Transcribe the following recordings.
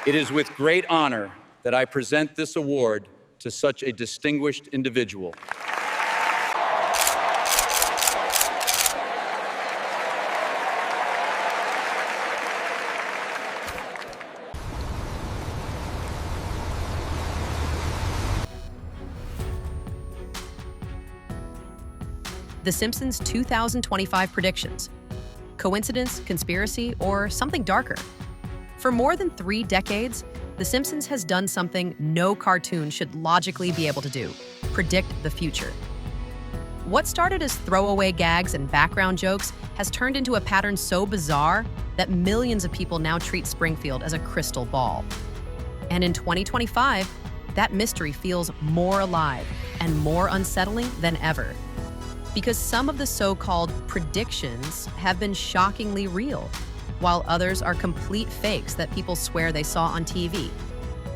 It is with great honor that I present this award to such a distinguished individual. The Simpsons 2025 predictions. Coincidence, conspiracy, or something darker? For more than 3 decades, The Simpsons has done something no cartoon should logically be able to do: predict the future. What started as throwaway gags and background jokes has turned into a pattern so bizarre that millions of people now treat Springfield as a crystal ball. And in 2025, that mystery feels more alive and more unsettling than ever. Because some of the so-called predictions have been shockingly real, while others are complete fakes that people swear they saw on TV.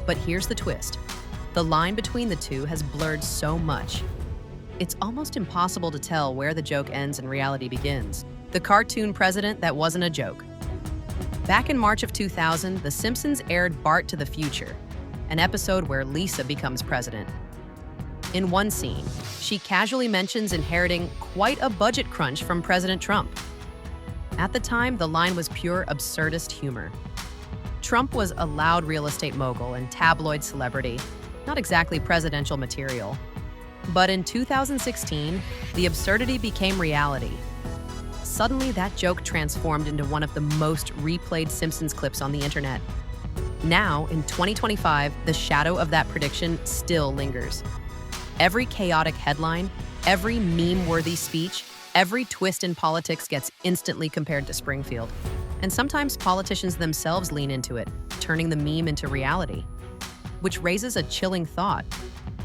But here's the twist. The line between the two has blurred so much. It's almost impossible to tell where the joke ends and reality begins. The cartoon president that wasn't a joke. Back in March of 2000, The Simpsons aired Bart to the Future, an episode where Lisa becomes president. In one scene, she casually mentions inheriting quite a budget crunch from President Trump. At the time, the line was pure absurdist humor. Trump was a loud real estate mogul and tabloid celebrity, not exactly presidential material. But in 2016, the absurdity became reality. Suddenly, that joke transformed into one of the most replayed Simpsons clips on the internet. Now, in 2025, the shadow of that prediction still lingers. Every chaotic headline, every meme-worthy speech, every twist in politics gets instantly compared to Springfield. And sometimes politicians themselves lean into it, turning the meme into reality. Which raises a chilling thought.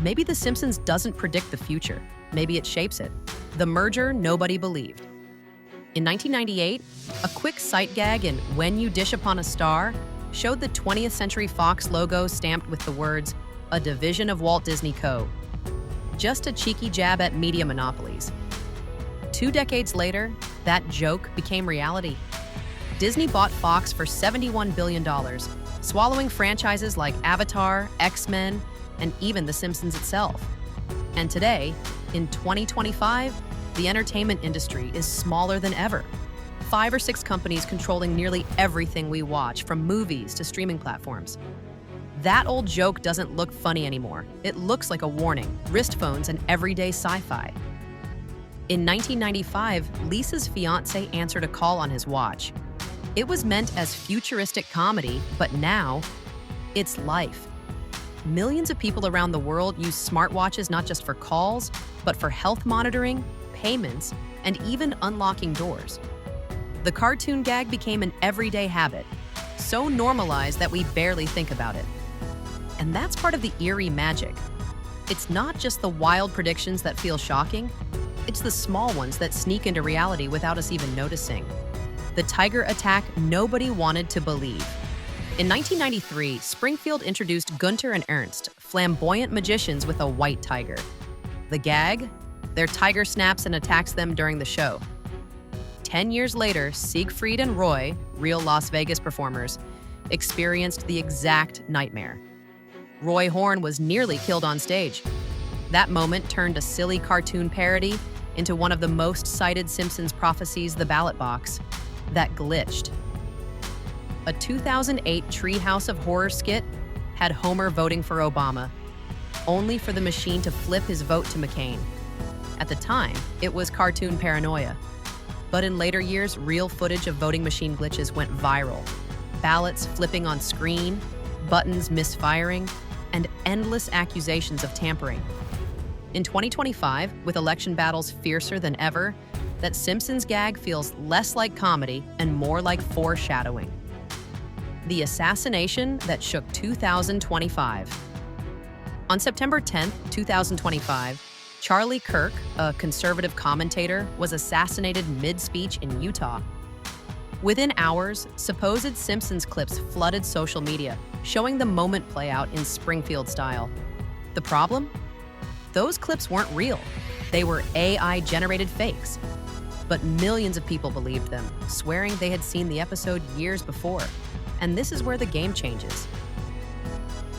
Maybe The Simpsons doesn't predict the future. Maybe it shapes it. The merger nobody believed. In 1998, a quick sight gag in When You Dish Upon a Star showed the 20th Century Fox logo stamped with the words, "A division of Walt Disney Co." Just a cheeky jab at media monopolies. 2 decades later, that joke became reality. Disney bought Fox for $71 billion, swallowing franchises like Avatar, X-Men, and even The Simpsons itself. And today, in 2025, the entertainment industry is smaller than ever. 5 or 6 companies controlling nearly everything we watch, from movies to streaming platforms. That old joke doesn't look funny anymore. It looks like a warning: wrist phones and everyday sci-fi. In 1995, Lisa's fiancé answered a call on his watch. It was meant as futuristic comedy, but now, it's life. Millions of people around the world use smartwatches not just for calls, but for health monitoring, payments, and even unlocking doors. The cartoon gag became an everyday habit, so normalized that we barely think about it. And that's part of the eerie magic. It's not just the wild predictions that feel shocking, it's the small ones that sneak into reality without us even noticing. The tiger attack nobody wanted to believe. In 1993, Springfield introduced Gunter and Ernst, flamboyant magicians with a white tiger. The gag? Their tiger snaps and attacks them during the show. 10 years later, Siegfried and Roy, real Las Vegas performers, experienced the exact nightmare. Roy Horn was nearly killed on stage. That moment turned a silly cartoon parody into one of the most cited Simpsons prophecies, the ballot box, that glitched. A 2008 Treehouse of Horror skit had Homer voting for Obama, only for the machine to flip his vote to McCain. At the time, it was cartoon paranoia. But in later years, real footage of voting machine glitches went viral. Ballots flipping on screen, buttons misfiring, and endless accusations of tampering. In 2025, with election battles fiercer than ever, that Simpsons gag feels less like comedy and more like foreshadowing. The assassination that shook 2025. On September 10, 2025, Charlie Kirk, a conservative commentator, was assassinated mid-speech in Utah. Within hours, supposed Simpsons clips flooded social media, showing the moment play out in Springfield style. The problem? Those clips weren't real. They were AI-generated fakes. But millions of people believed them, swearing they had seen the episode years before. And this is where the game changes.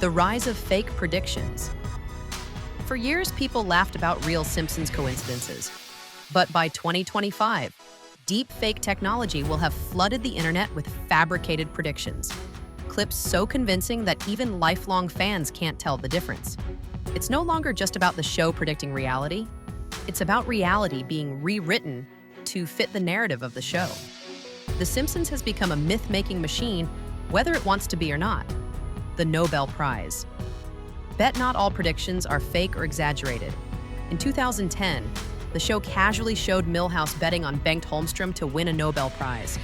The rise of fake predictions. For years, people laughed about real Simpsons coincidences. But by 2025, deep fake technology will have flooded the internet with fabricated predictions. Clips so convincing that even lifelong fans can't tell the difference. It's no longer just about the show predicting reality. It's about reality being rewritten to fit the narrative of the show. The Simpsons has become a myth-making machine, whether it wants to be or not. The Nobel Prize. Bet not all predictions are fake or exaggerated. In 2010, the show casually showed Milhouse betting on Bengt Holmstrom to win a Nobel Prize.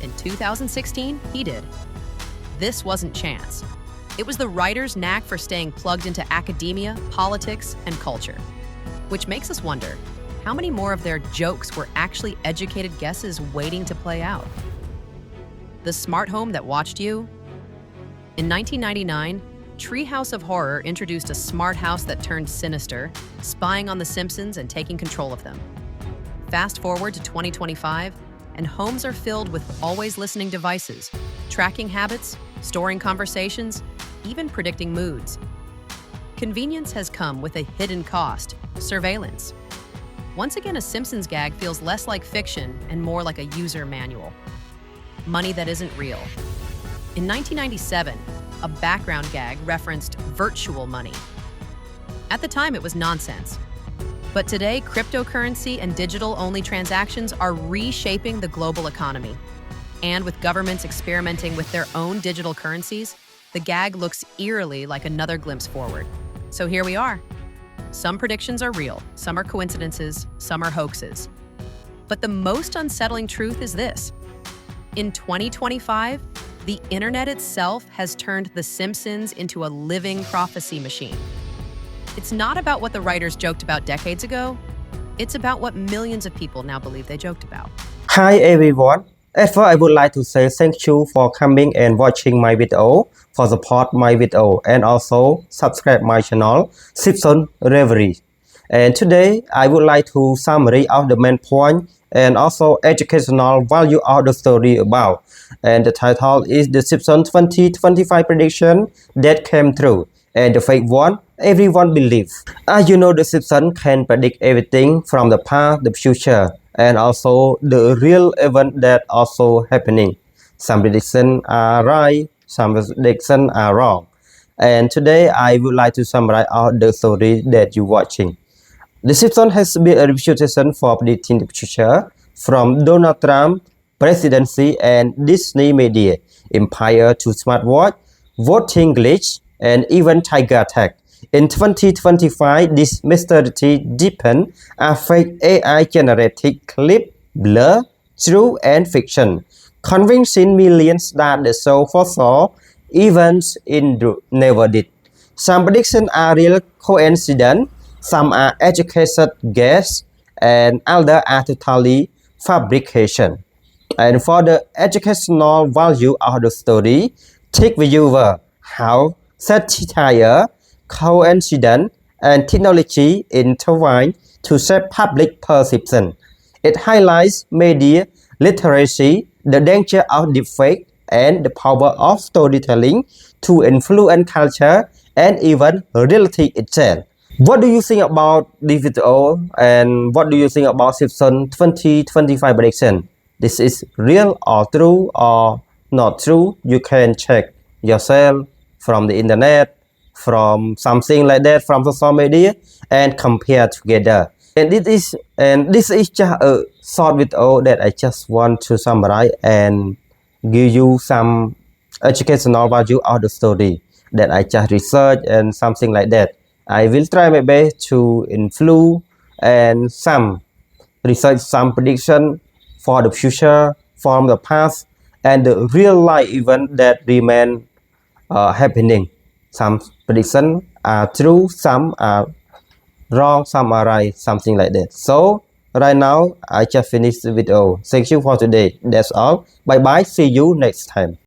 In 2016, he did. This wasn't chance. It was the writer's knack for staying plugged into academia, politics, and culture. Which makes us wonder, how many more of their jokes were actually educated guesses waiting to play out? The smart home that watched you? In 1999, Treehouse of Horror introduced a smart house that turned sinister, spying on The Simpsons and taking control of them. Fast forward to 2025, and homes are filled with always listening devices, tracking habits, storing conversations, even predicting moods. Convenience has come with a hidden cost: surveillance. Once again, a Simpsons gag feels less like fiction and more like a user manual. Money that isn't real. In 1997, a background gag referenced virtual money. At the time, it was nonsense. But today, cryptocurrency and digital-only transactions are reshaping the global economy. And with governments experimenting with their own digital currencies, the gag looks eerily like another glimpse forward. So here we are. Some predictions are real, some are coincidences, some are hoaxes. But the most unsettling truth is this. In 2025, the internet itself has turned The Simpsons into a living prophecy machine. It's not about what the writers joked about decades ago. It's about what millions of people now believe they joked about. Hi everyone. At first, I would like to say thank you for coming and watching my video, for support my video, and also subscribe my channel, Simpsons Reverie. And today, I would like to summary out the main point and also educational value of the story about. And the title is The Simpsons 2025 Prediction That Came True. And the fake one, everyone believes. As you know, The Simpsons can predict everything from the past, the future, and also the real event that also happening. Some predictions are right, some predictions are wrong. And today, I would like to summarize out the story that you're watching. The Simpsons has built a reputation for predicting the future, from Donald Trump presidency and Disney media empire to smartwatch, voting glitch, and even tiger attack. In 2025, this mystery deepened as fake AI-generated clip, blur, true and fiction, convincing millions that the show foresaw events it never did. Some predictions are real coincidence, some are educated guesses, and others are totally fabrication. And for the educational value of the story, take viewer how satire, coincidence, and technology intertwine to shape public perception. It highlights media literacy, the danger of deepfake, and the power of storytelling to influence culture and even reality itself. What do you think about this video, and what do you think about Simpsons 2025 prediction? This is real or true or not true? You can check yourself from the internet, from something like that, from social media, and compare together. And this is just a short video that I just want to summarize and give you some educational value of the story that I just researched and something like that. I will try my best to influence and some research some prediction for the future, from the past, and the real life event that remain happening. Some predictions are true, some are wrong, some are right, something like that. So right now, I just finished the video. Thank you for today. That's all. Bye bye. See you next time.